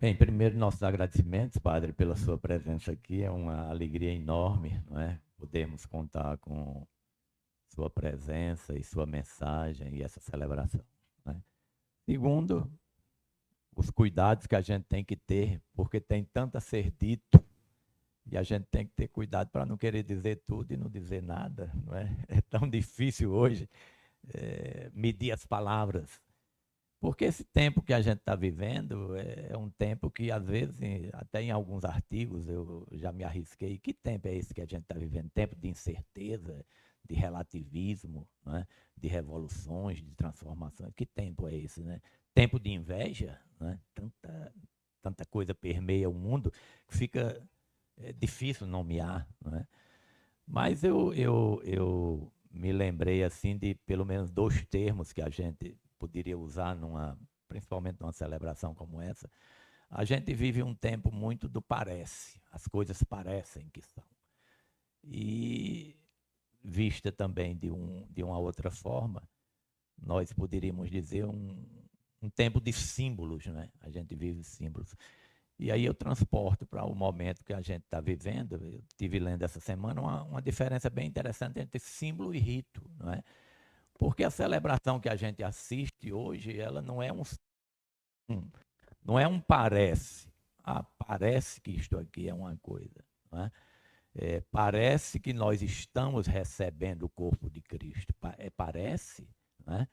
Bem, primeiro, nossos agradecimentos, Padre, pela sua presença aqui. É uma alegria enorme, não é? Podermos contar com sua presença e sua mensagem e essa celebração, não é? Segundo, os cuidados que a gente tem que ter, porque tem tanto a ser dito, e a gente tem que ter cuidado para não querer dizer tudo e não dizer nada, não é? É tão difícil hoje medir as palavras. Porque esse tempo que a gente está vivendo é um tempo que, às vezes, até em alguns artigos eu já me arrisquei. Que tempo é esse que a gente está vivendo? Tempo de incerteza, de relativismo, né? De revoluções, de transformações. Que tempo é esse, né? Tempo de inveja, né? Tanta coisa permeia o mundo que fica difícil nomear, né? Mas eu me lembrei assim de pelo menos dois termos que a gente poderia usar principalmente numa celebração como essa. A gente vive um tempo muito do parece, as coisas parecem que são. E vista também de uma outra forma, nós poderíamos dizer um tempo de símbolos, né? A gente vive símbolos. E aí eu transporto para o momento que a gente está vivendo. Eu estive lendo essa semana uma diferença bem interessante entre símbolo e rito, não é? Porque a celebração que a gente assiste hoje, ela não é um parece. Ah, parece que isto aqui é uma coisa, não é? Parece que nós estamos recebendo o corpo de Cristo. Parece, não é?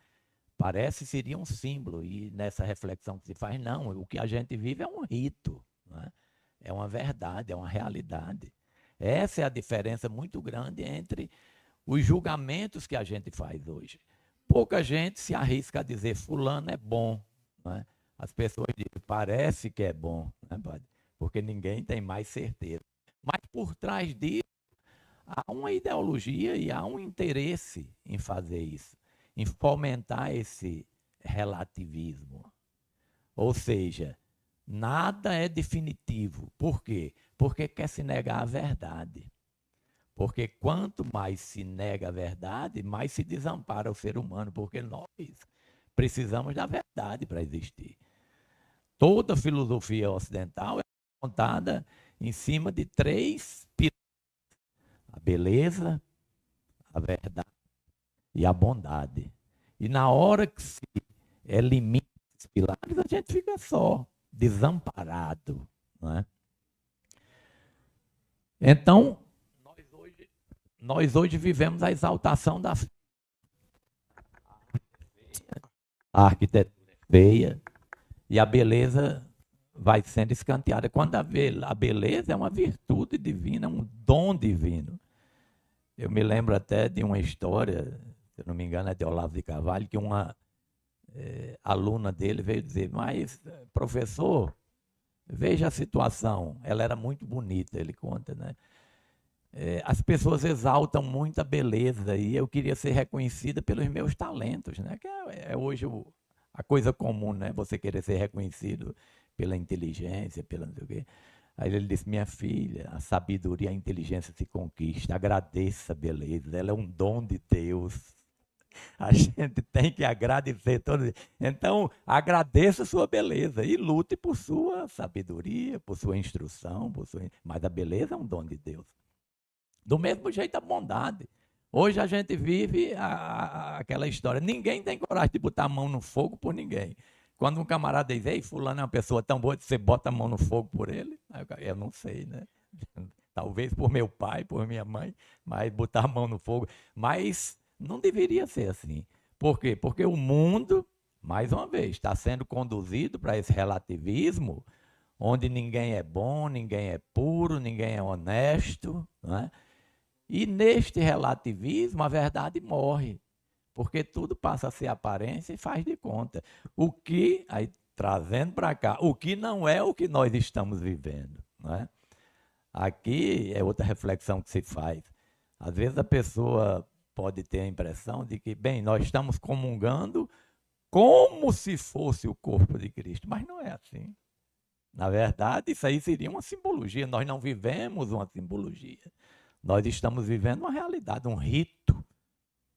Parece seria um símbolo, e nessa reflexão que se faz, não, o que a gente vive é um rito, não é? É uma verdade, é uma realidade. Essa é a diferença muito grande entre os julgamentos que a gente faz hoje. Pouca gente se arrisca a dizer fulano é bom, não é? As pessoas dizem, parece que é bom, né, padre? Porque ninguém tem mais certeza. Mas por trás disso, há uma ideologia e há um interesse em fazer isso, em fomentar esse relativismo. Ou seja, nada é definitivo. Por quê? Porque quer se negar a verdade. Porque quanto mais se nega a verdade, mais se desampara o ser humano, porque nós precisamos da verdade para existir. Toda filosofia ocidental é montada em cima de três pilares: a beleza, a verdade e a bondade. E na hora que se elimina esses pilares, a gente fica só, desamparado. Não é? Então, nós hoje vivemos a exaltação da a arquitetura feia e a beleza vai sendo escanteada. Quando a beleza é uma virtude divina, um dom divino. Eu me lembro até de uma história, se eu não me engano, é de Olavo de Carvalho, que uma aluna dele veio dizer, mas, professor, veja a situação. Ela era muito bonita, ele conta, né? As pessoas exaltam muito a beleza e eu queria ser reconhecida pelos meus talentos, né? Que é hoje a coisa comum, né? Você querer ser reconhecido pela inteligência, pela não sei o quê. Aí ele disse, minha filha, a sabedoria e a inteligência se conquista, agradeça a beleza, ela é um dom de Deus. A gente tem que agradecer todo dia. Então, agradeça a sua beleza e lute por sua sabedoria, por sua instrução, mas a beleza é um dom de Deus. Do mesmo jeito, a bondade. Hoje a gente vive aquela história. Ninguém tem coragem de botar a mão no fogo por ninguém. Quando um camarada diz, ei, fulano é uma pessoa tão boa, você bota a mão no fogo por ele? Eu não sei, né? Talvez por meu pai, por minha mãe, mas botar a mão no fogo. Mas não deveria ser assim. Por quê? Porque o mundo, mais uma vez, está sendo conduzido para esse relativismo, onde ninguém é bom, ninguém é puro, ninguém é honesto, não é? E neste relativismo, a verdade morre, porque tudo passa a ser aparência e faz de conta. O que, aí trazendo para cá, o que não é o que nós estamos vivendo. Não é? Aqui é outra reflexão que se faz. Às vezes a pessoa pode ter a impressão de que, bem, nós estamos comungando como se fosse o corpo de Cristo, mas não é assim. Na verdade, isso aí seria uma simbologia. Nós não vivemos uma simbologia. Nós estamos vivendo uma realidade, um rito,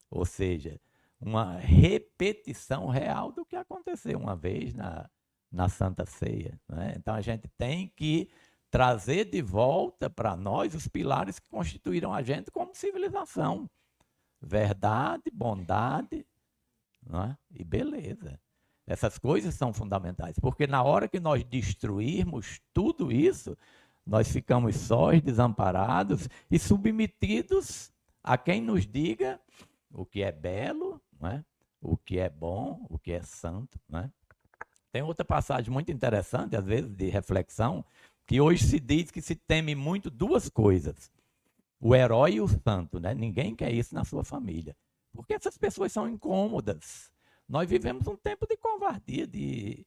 ou seja, uma repetição real do que aconteceu uma vez na Santa Ceia, né? Então a gente tem que trazer de volta para nós os pilares que constituíram a gente como civilização. Verdade, bondade, né? E beleza. Essas coisas são fundamentais, porque na hora que nós destruirmos tudo isso, nós ficamos sós, desamparados e submetidos a quem nos diga o que é belo, né? O que é bom, o que é santo, né? Tem outra passagem muito interessante, às vezes, de reflexão, que hoje se diz que se teme muito duas coisas: o herói e o santo, né? Ninguém quer isso na sua família, porque essas pessoas são incômodas. Nós vivemos um tempo de covardia, de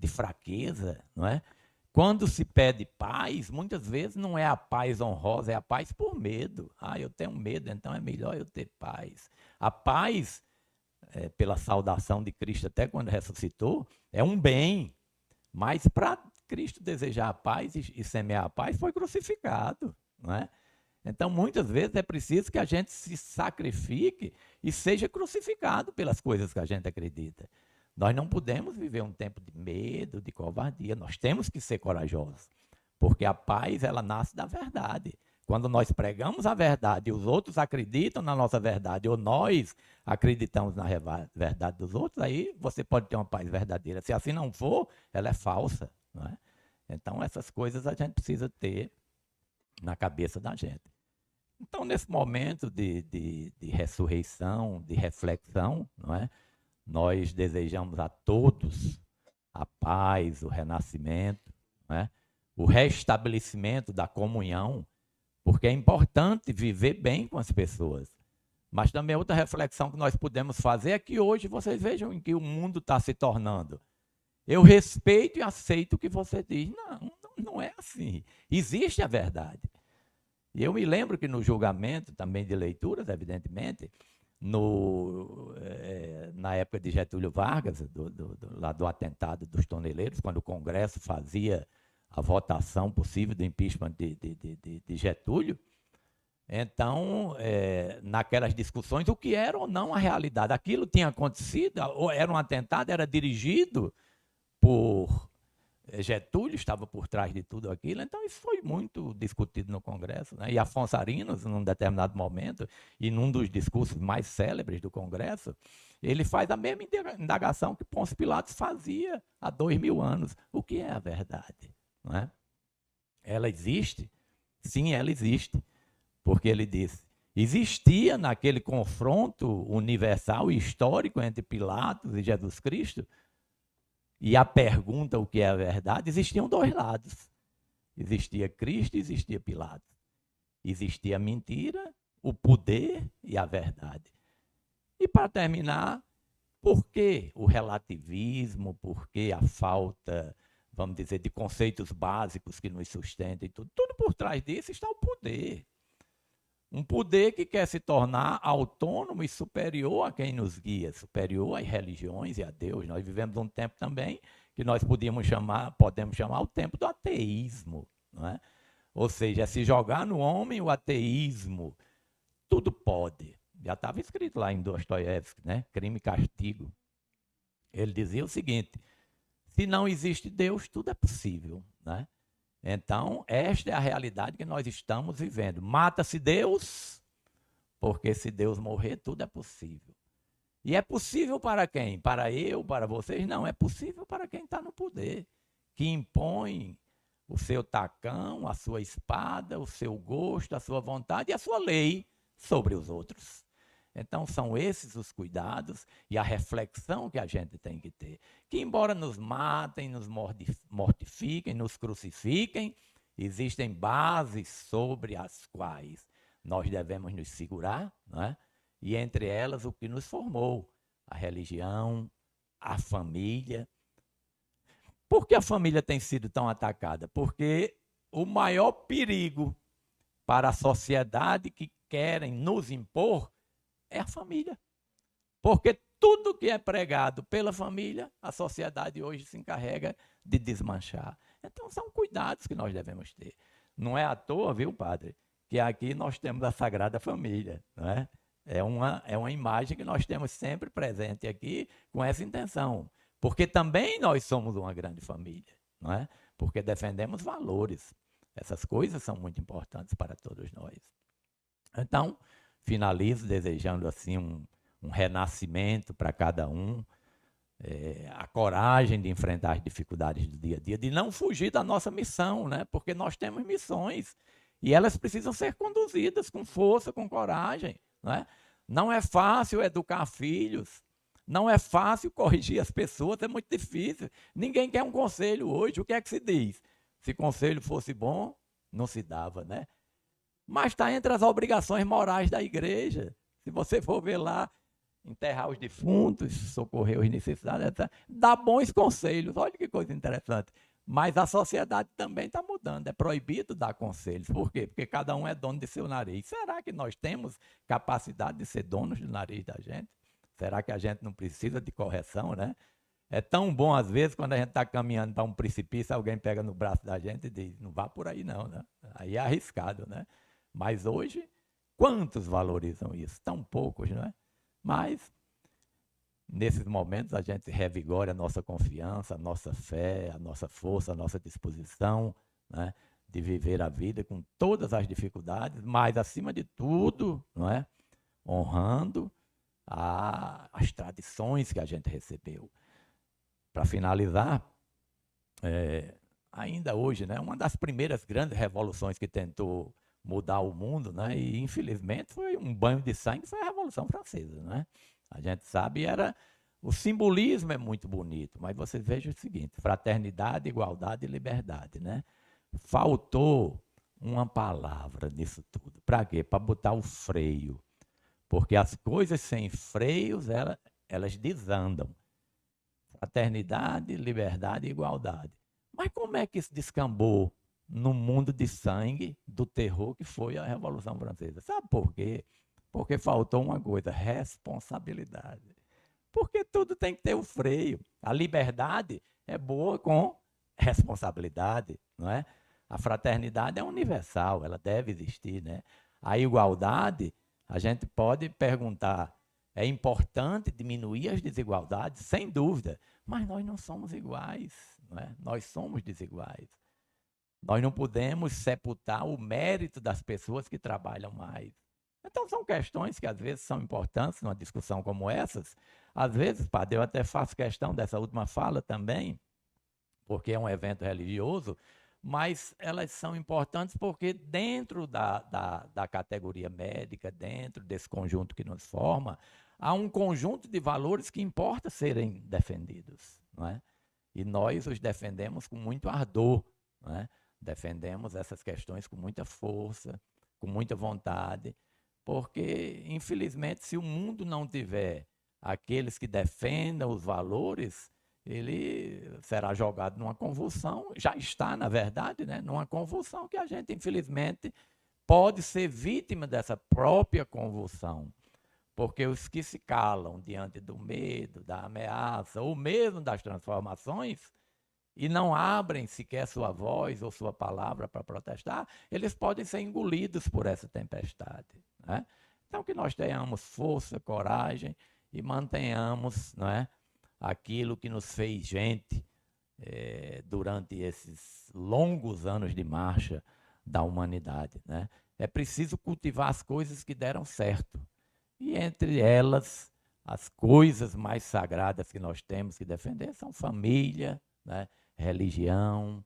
fraqueza, não é? Quando se pede paz, muitas vezes não é a paz honrosa, é a paz por medo. Ah, eu tenho medo, então é melhor eu ter paz. A paz, pela saudação de Cristo, até quando ressuscitou, é um bem. Mas para Cristo desejar a paz e semear a paz, foi crucificado, não é? Então, muitas vezes é preciso que a gente se sacrifique e seja crucificado pelas coisas que a gente acredita. Nós não podemos viver um tempo de medo, de covardia. Nós temos que ser corajosos, porque a paz, ela nasce da verdade. Quando nós pregamos a verdade e os outros acreditam na nossa verdade, ou nós acreditamos na verdade dos outros, aí você pode ter uma paz verdadeira. Se assim não for, ela é falsa, não é? Então, essas coisas a gente precisa ter na cabeça da gente. Então, nesse momento de ressurreição, de reflexão, não é? Nós desejamos a todos a paz, o renascimento, não é? O restabelecimento da comunhão, porque é importante viver bem com as pessoas. Mas também outra reflexão que nós podemos fazer é que hoje vocês vejam em que o mundo está se tornando. Eu respeito e aceito o que você diz. Não, não é assim. Existe a verdade. E eu me lembro que no julgamento também de leituras, evidentemente, na época de Getúlio Vargas, lá do atentado dos toneleiros, quando o Congresso fazia a votação possível do impeachment de Getúlio, então, naquelas discussões, o que era ou não a realidade? Aquilo tinha acontecido, ou era um atentado, era dirigido por Getúlio, estava por trás de tudo aquilo. Então, isso foi muito discutido no Congresso, né? E Afonso Arinos, num determinado momento, e num dos discursos mais célebres do Congresso, ele faz a mesma indagação que Pôncio Pilatos fazia há 2000 anos. O que é a verdade? Não é? Ela existe? Sim, ela existe. Porque ele disse, existia naquele confronto universal e histórico entre Pilatos e Jesus Cristo, e a pergunta, o que é a verdade, existiam dois lados. Existia Cristo e existia Pilatos. Existia a mentira, o poder e a verdade. E para terminar, por que o relativismo, por que a falta, vamos dizer, de conceitos básicos que nos sustentem? Tudo por trás disso está o poder. Um poder que quer se tornar autônomo e superior a quem nos guia, superior às religiões e a Deus. Nós vivemos um tempo também que nós podemos chamar o tempo do ateísmo, não é? Ou seja, é se jogar no homem o ateísmo. Tudo pode. Já estava escrito lá em Dostoiévski, né? Crime e Castigo. Ele dizia o seguinte: se não existe Deus, tudo é possível, né? Então, esta é a realidade que nós estamos vivendo. Mata-se Deus, porque se Deus morrer, tudo é possível. E é possível para quem? Para eu, para vocês? Não, é possível para quem está no poder, que impõe o seu tacão, a sua espada, o seu gosto, a sua vontade e a sua lei sobre os outros. Então, são esses os cuidados e a reflexão que a gente tem que ter. Que, embora nos matem, nos mortifiquem, nos crucifiquem, existem bases sobre as quais nós devemos nos segurar, não é? E entre elas o que nos formou, a religião, a família. Por que a família tem sido tão atacada? Porque o maior perigo para a sociedade que querem nos impor é a família. Porque tudo que é pregado pela família, a sociedade hoje se encarrega de desmanchar. Então, são cuidados que nós devemos ter. Não é à toa, viu, padre, que aqui nós temos a Sagrada Família, não é? É uma imagem que nós temos sempre presente aqui com essa intenção, Porque também nós somos uma grande família, não é? Porque defendemos valores. Essas coisas são muito importantes para todos nós. Então, finalizo desejando assim um renascimento para cada um, a coragem de enfrentar as dificuldades do dia a dia, de não fugir da nossa missão, né? Porque nós temos missões e elas precisam ser conduzidas com força, com coragem, né? Não é fácil educar filhos, não é fácil corrigir as pessoas, é muito difícil. Ninguém quer um conselho hoje. O que é que se diz? Se conselho fosse bom, não se dava, né? Mas está entre as obrigações morais da igreja. Se você for ver lá, enterrar os defuntos, socorrer os necessitados, dá bons conselhos. Olha que coisa interessante. Mas a sociedade também está mudando. É proibido dar conselhos. Por quê? Porque cada um é dono de seu nariz. Será que nós temos capacidade de ser donos do nariz da gente? Será que a gente não precisa de correção, né? É tão bom, às vezes, quando a gente está caminhando para um precipício, alguém pega no braço da gente e diz, não vá por aí não, né? Aí é arriscado, né? Mas hoje, quantos valorizam isso? Tão poucos, não é? Mas, nesses momentos, a gente revigora a nossa confiança, a nossa fé, a nossa força, a nossa disposição, né? De viver a vida com todas as dificuldades, mas, acima de tudo, não é? Honrando as tradições que a gente recebeu. Para finalizar, ainda hoje, né, uma das primeiras grandes revoluções que tentou mudar o mundo, né, e infelizmente foi um banho de sangue, foi a Revolução Francesa, né? A gente sabe, o simbolismo é muito bonito, mas você veja o seguinte: fraternidade, igualdade e liberdade, né? Faltou uma palavra nisso tudo. Para quê? Para botar o freio. Porque as coisas sem freios, elas desandam. Fraternidade, liberdade e igualdade. Mas como é que isso descambou no mundo de sangue, do terror que foi a Revolução Francesa? Sabe por quê? Porque faltou uma coisa: responsabilidade. Porque tudo tem que ter o freio. A liberdade é boa com responsabilidade, não é? A fraternidade é universal, ela deve existir, né? A igualdade, a gente pode perguntar, é importante diminuir as desigualdades? Sem dúvida, mas nós não somos iguais, não é? Nós somos desiguais. Nós não podemos sepultar o mérito das pessoas que trabalham mais. Então, são questões que às vezes são importantes numa discussão como essas. Às vezes, padre, eu até faço questão dessa última fala também, porque é um evento religioso, mas elas são importantes porque dentro da categoria médica, dentro desse conjunto que nos forma, há um conjunto de valores que importa serem defendidos, não é? E nós os defendemos com muito ardor, não é? Defendemos essas questões com muita força, com muita vontade, porque, infelizmente, se o mundo não tiver aqueles que defendam os valores, ele será jogado numa convulsão, já está, na verdade, né, numa convulsão que a gente, infelizmente, pode ser vítima dessa própria convulsão. Porque os que se calam diante do medo, da ameaça, ou mesmo das transformações, e não abrem sequer sua voz ou sua palavra para protestar, eles podem ser engolidos por essa tempestade, né? Então, que nós tenhamos força, coragem e mantenhamos, não é, aquilo que nos fez gente durante esses longos anos de marcha da humanidade, né? É preciso cultivar as coisas que deram certo. E entre elas, as coisas mais sagradas que nós temos que defender são família, né? Religião,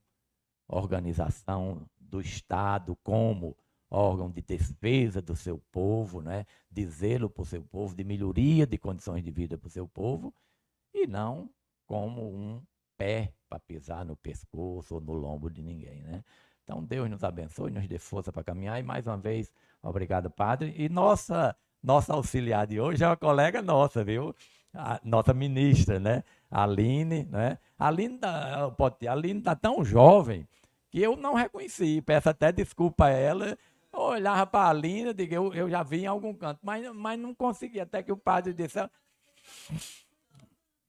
organização do Estado como órgão de defesa do seu povo, né? De zelo por seu povo, de melhoria de condições de vida para o seu povo, e não como um pé para pisar no pescoço ou no lombo de ninguém, né? Então, Deus nos abençoe, nos dê força para caminhar, e mais uma vez, obrigado, padre. E nossa auxiliar de hoje é uma colega nossa, viu? A nossa ministra, né? A Aline, né? A Aline está tão jovem que eu não reconheci. Peço até desculpa a ela. Eu olhava para a Aline, eu já vi em algum canto, mas não consegui. Até que o padre disse: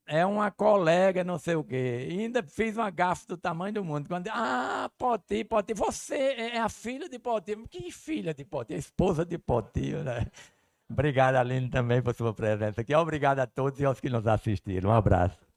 é uma colega, não sei o quê. E ainda fiz uma gafe do tamanho do mundo. Quando, Poti, você é a filha de Poti. Que filha de Poti? A esposa de Poti, né? Obrigado, Aline, também por sua presença aqui. Obrigado a todos e aos que nos assistiram. Um abraço.